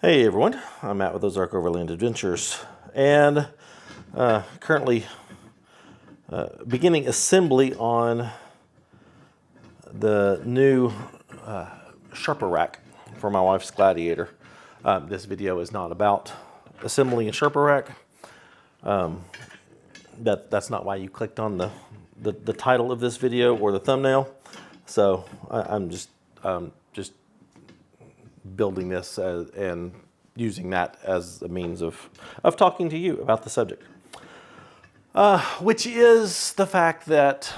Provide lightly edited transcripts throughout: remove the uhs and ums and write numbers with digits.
Hey everyone, I'm Matt with Ozark Overland Adventures, and currently beginning assembly on the new sharper rack for my wife's Gladiator. This video is not about assembling a sharper rack. That's not why you clicked on the title of this video or the thumbnail. So I'm just building this and using that as a means of talking to you about the subject. Which is the fact that,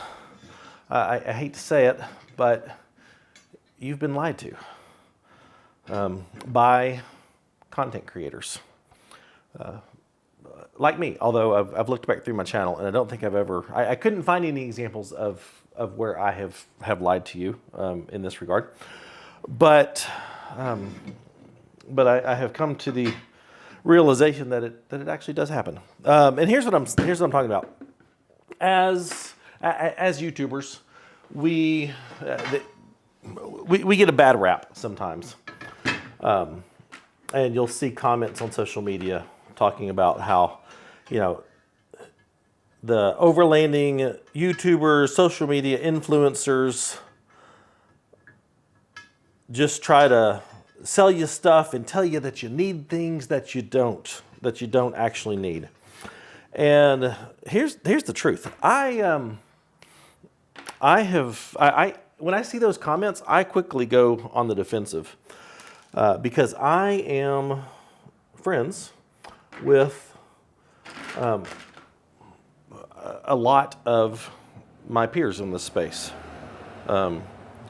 I hate to say it, but you've been lied to by content creators. Like me, although I've looked back through my channel and I don't think I've ever, I couldn't find any examples of where I have lied to you in this regard. But I have come to the realization that it actually does happen. And here's what I'm talking about. As YouTubers, we get a bad rap sometimes, and you'll see comments on social media talking about how, you know, the overlanding YouTubers, social media influencers just try to sell you stuff and tell you that you need things that you don't actually need. And here's the truth. When I see those comments, I quickly go on the defensive because I am friends with a lot of my peers in this space.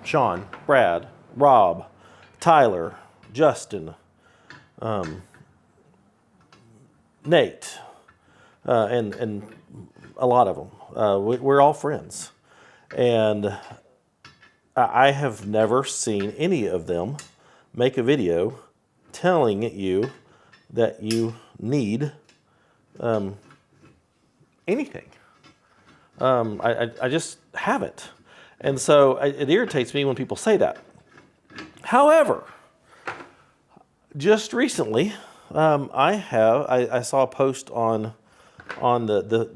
Sean, Brad, Rob, Tyler, Justin, Nate, and a lot of them. We're all friends. And I have never seen any of them make a video telling you that you need anything. I just haven't. And so it irritates me when people say that. However, just recently, I saw a post on the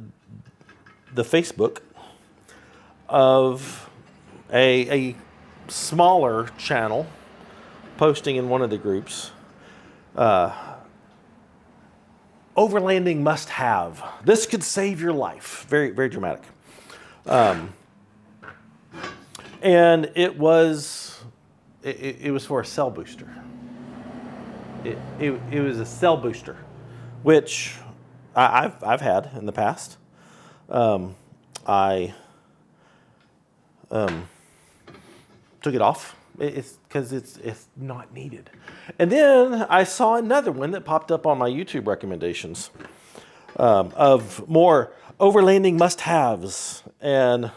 Facebook of a smaller channel posting in one of the groups, overlanding must have. This could save your life. Very, very dramatic. And it was for a cell booster. It was a cell booster, which I've had in the past. I took it off. It's because it's not needed. And then I saw another one that popped up on my YouTube recommendations of more overlanding must-haves, and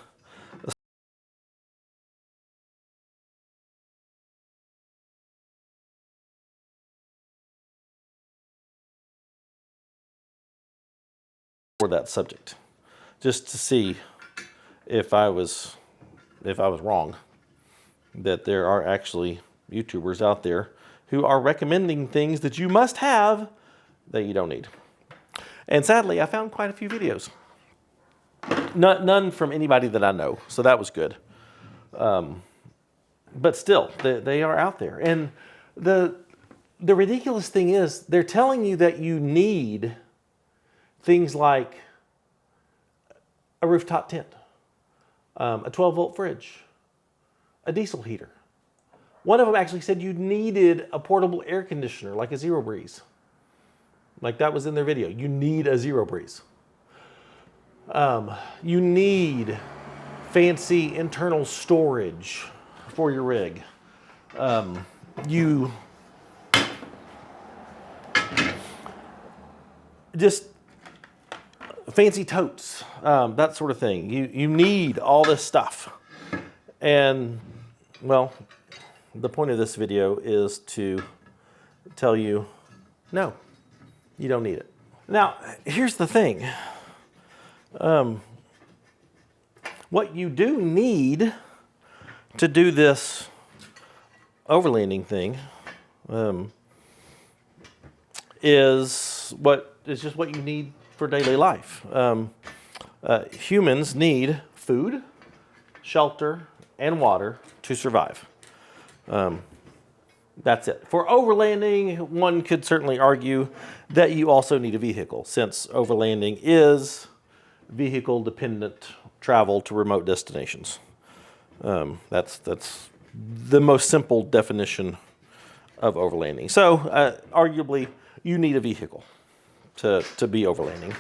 for that subject, just to see if I was wrong, that there are actually YouTubers out there who are recommending things that you must have that you don't need. And sadly, I found quite a few videos. None from anybody that I know, so that was good. But still, they are out there. And the ridiculous thing is, they're telling you that you need things like a rooftop tent, a 12-volt fridge, a diesel heater. One of them actually said you needed a portable air conditioner, like a Zero Breeze. Like that was in their video. You need a Zero Breeze. You need fancy internal storage for your rig. You just fancy totes, that sort of thing. You need all this stuff. And, well, the point of this video is to tell you, no, you don't need it. Now, here's the thing. What you do need to do this overlanding thing is just what you need for daily life. Humans need food, shelter, and water to survive. That's it. For overlanding, one could certainly argue that you also need a vehicle, since overlanding is vehicle-dependent travel to remote destinations. That's the most simple definition of overlanding. So, arguably, you need a vehicle to be overlanding.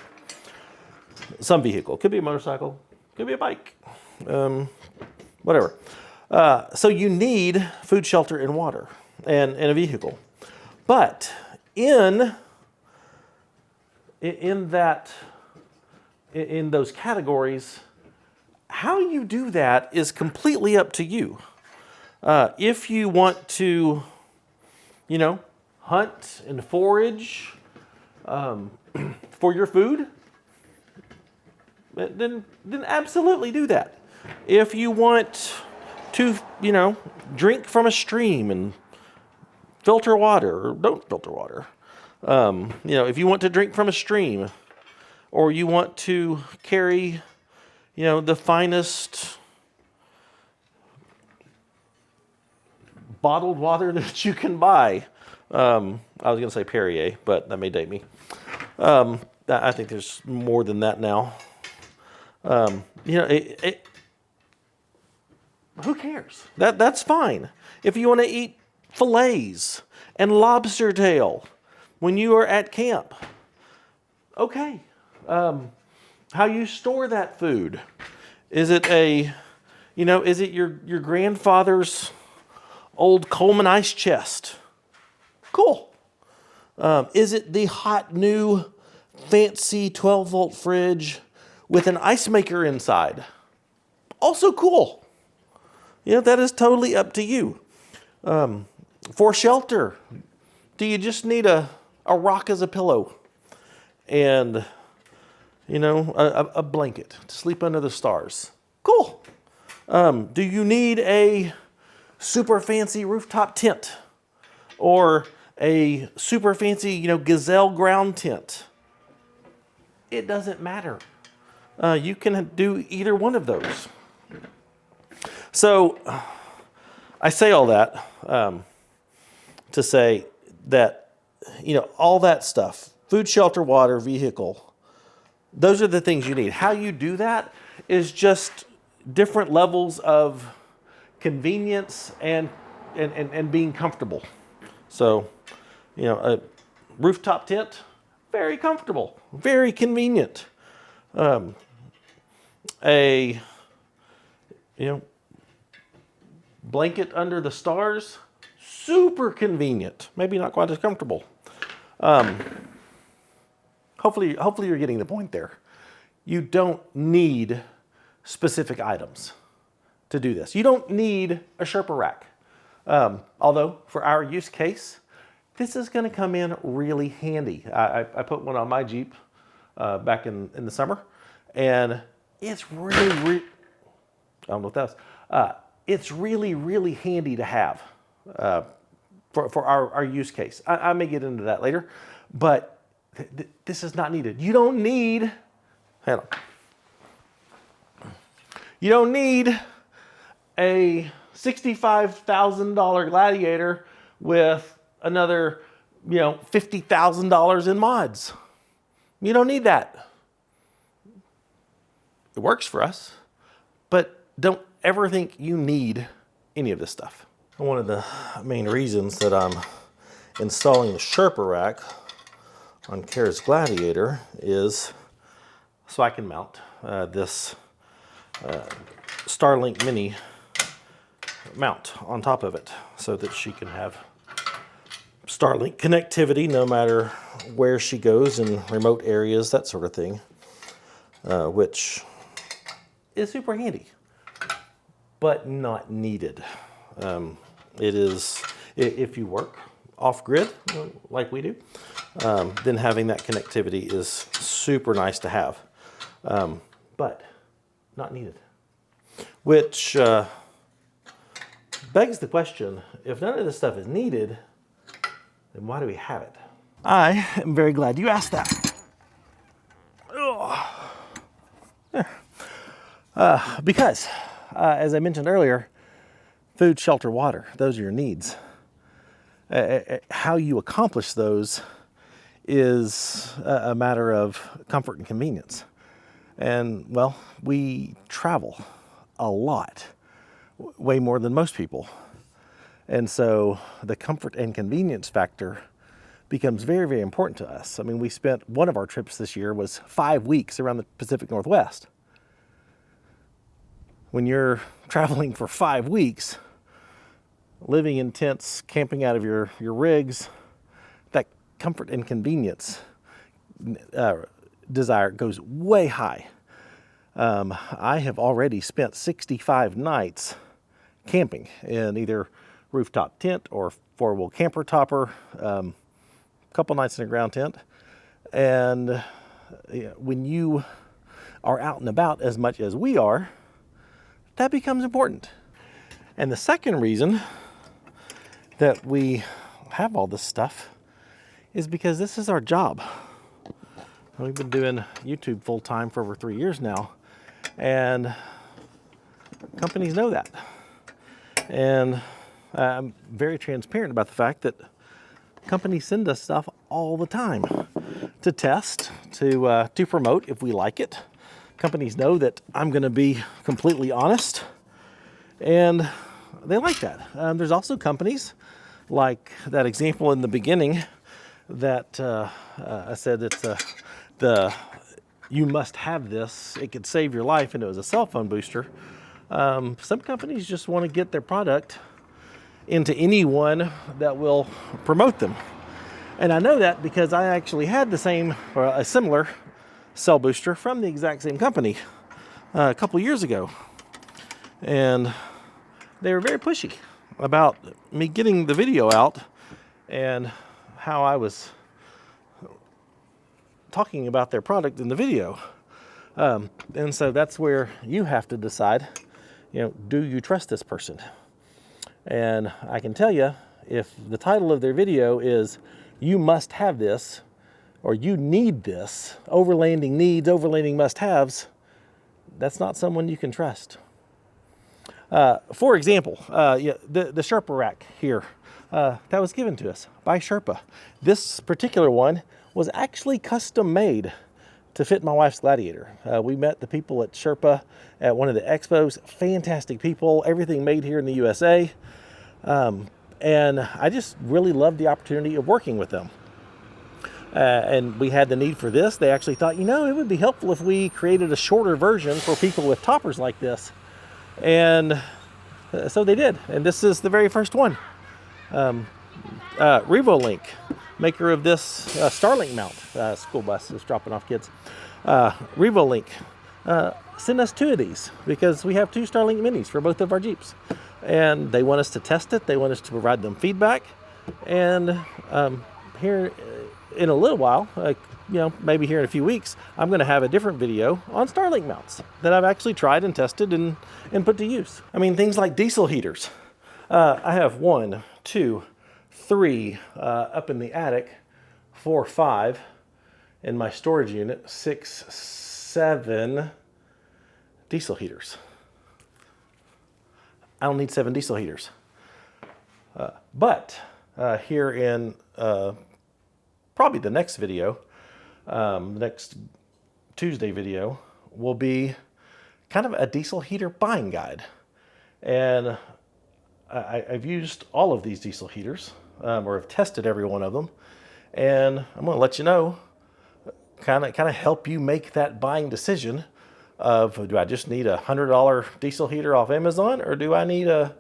Some vehicle. Could be a motorcycle. Could be a bike. Whatever. So you need food, shelter, and water, and a vehicle. But in those categories, how you do that is completely up to you. If you want to, hunt and forage for your food, then absolutely do that. If you want to, drink from a stream and filter water, or don't filter water. If you want to drink from a stream, or you want to carry, the finest bottled water that you can buy. I was going to say Perrier, but that may date me. I think there's more than that now. Who cares? That's fine. If you want to eat fillets and lobster tail when you are at camp, okay. How you store that food? Is it is it your grandfather's old Coleman ice chest? Cool. Is it the hot new fancy 12-volt fridge with an ice maker inside? Also cool. That is totally up to you. For shelter, do you just need a rock as a pillow and, a blanket to sleep under the stars? Cool. Do you need a super fancy rooftop tent or a super fancy, gazelle ground tent? It doesn't matter. You can do either one of those. So I say all that to say that, all that stuff, food, shelter, water, vehicle, those are the things you need. How you do that is just different levels of convenience and being comfortable. So, a rooftop tent, very comfortable, very convenient. Blanket under the stars, super convenient. Maybe not quite as comfortable. Hopefully you're getting the point there. You don't need specific items to do this. You don't need a Sherpa rack. Although for our use case, this is going to come in really handy. I put one on my Jeep back in the summer, and it's really I don't know what that was. It's really, really handy to have for our use case. I may get into that later, but this is not needed. You don't need, hang on. You don't need a $65,000 Gladiator with another, $50,000 in mods. You don't need that. It works for us, but don't ever think you need any of this stuff. One of the main reasons that I'm installing the Sherpa rack on Kara's Gladiator is so I can mount this Starlink Mini mount on top of it so that she can have Starlink connectivity no matter where she goes in remote areas, that sort of thing, which is super handy, but not needed. It is, if you work off-grid like we do, then having that connectivity is super nice to have, but not needed. Which begs the question, if none of this stuff is needed, then why do we have it? I am very glad you asked that. Because, as I mentioned earlier, food, shelter, water, those are your needs. How you accomplish those is a matter of comfort and convenience. And, well, we travel a lot, way more than most people. And so the comfort and convenience factor becomes very, very important to us. I mean, we spent, one of our trips this year was 5 weeks around the Pacific Northwest. When you're traveling for 5 weeks, living in tents, camping out of your rigs, that comfort and convenience desire goes way high. I have already spent 65 nights camping in either rooftop tent or four-wheel camper topper, a couple nights in a ground tent. And when you are out and about as much as we are, that becomes important. And the second reason that we have all this stuff is because this is our job. We've been doing YouTube full time for over 3 years now, and companies know that. And I'm very transparent about the fact that companies send us stuff all the time to test, to promote if we like it. Companies know that I'm going to be completely honest, and they like that. There's also companies like that example in the beginning that I said it's the you must have this, it could save your life, and it was a cell phone booster. Some companies just want to get their product into anyone that will promote them. And I know that because I actually had the same, or a similar cell booster from the exact same company a couple years ago. And they were very pushy about me getting the video out and how I was talking about their product in the video. And so that's where you have to decide, do you trust this person? And I can tell you, if the title of their video is, "You must have this," or "You need this," overlanding needs, overlanding must-haves, that's not someone you can trust. For example, the Sherpa rack here, that was given to us by Sherpa. This particular one was actually custom made to fit my wife's Gladiator. We met the people at Sherpa at one of the expos. Fantastic people, everything made here in the USA. And I just really loved the opportunity of working with them. And we had the need for this. They actually thought, it would be helpful if we created a shorter version for people with toppers like this. And so they did. And this is the very first one. Revolink, maker of this Starlink mount. School bus is dropping off kids. Revolink sent us 2 of these because we have 2 Starlink minis for both of our Jeeps. And they want us to test it. They want us to provide them feedback. And here in a little while, maybe here in a few weeks, I'm going to have a different video on Starlink mounts that I've actually tried and tested and put to use. I mean, things like diesel heaters. I have 1, 2, 3 up in the attic, 4, 5 in my storage unit, 6, 7 diesel heaters. I don't need 7 diesel heaters. But here in probably the next video, the next Tuesday video, will be kind of a diesel heater buying guide. And I've used all of these diesel heaters, or have tested every one of them. And I'm going to let you know, kind of help you make that buying decision of, do I just need a $100 diesel heater off Amazon, or do I need a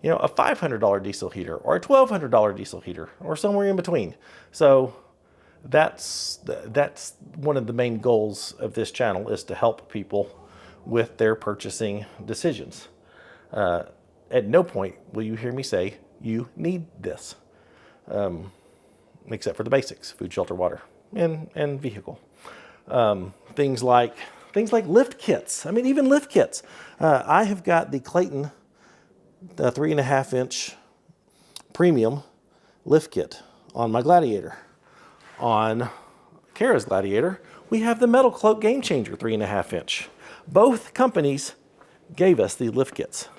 $500 diesel heater, or a $1,200 diesel heater, or somewhere in between? So that's one of the main goals of this channel, is to help people with their purchasing decisions. At no point will you hear me say, you need this, except for the basics: food, shelter, water, and vehicle. Things like lift kits. I mean, even lift kits. I have got the Clayton, the 3.5-inch premium lift kit on my Gladiator. on Kara's Gladiator, we have the Metal Cloak Game Changer 3.5 inch. Both companies gave us the lift kits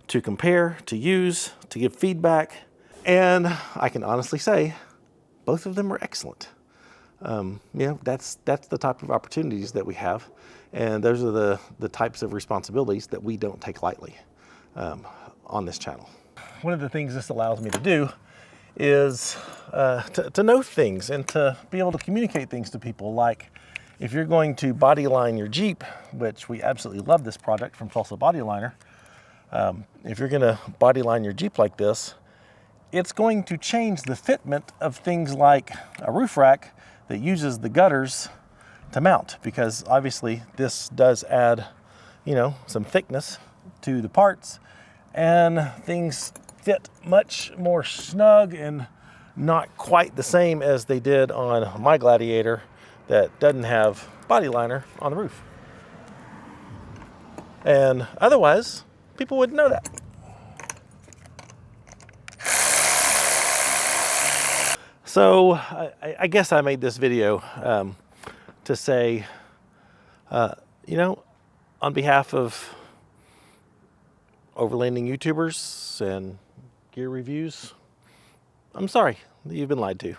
to compare, to use, to give feedback, and I can honestly say both of them are excellent. You know, that's the type of opportunities that we have, and those are the types of responsibilities that we don't take lightly on this channel. One of the things this allows me to do is to know things and to be able to communicate things to people. Like if you're going to body line your Jeep, which we absolutely love this product from Tulsa Body Liner, if you're gonna body line your Jeep like this, it's going to change the fitment of things like a roof rack that uses the gutters to mount, because obviously this does add, you know, some thickness to the parts, and things fit much more snug and not quite the same as they did on my Gladiator that doesn't have body liner on the roof. And otherwise, people wouldn't know that. So I guess I made this video to say, you know, on behalf of overlanding YouTubers and gear reviews, I'm sorry that you've been lied to.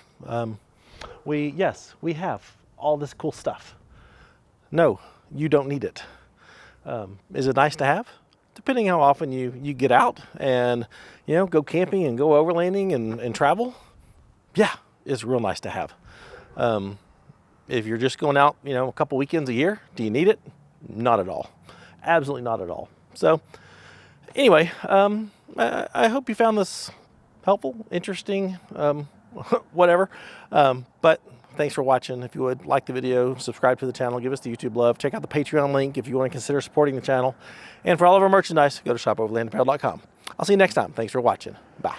Yes, we have all this cool stuff. No, you don't need it. Is it nice to have? Depending how often you get out and, you know, go camping and go overlanding and travel, yeah, it's real nice to have. If you're just going out, you know, a couple weekends a year, do you need it? Not at all. Absolutely not at all. So anyway, I hope you found this helpful, interesting, whatever. But thanks for watching. If you would like the video, subscribe to the channel, give us the YouTube love, check out the Patreon link if you want to consider supporting the channel. And for all of our merchandise, go to shopoverlandapparel.com. I'll see you next time. Thanks for watching. Bye.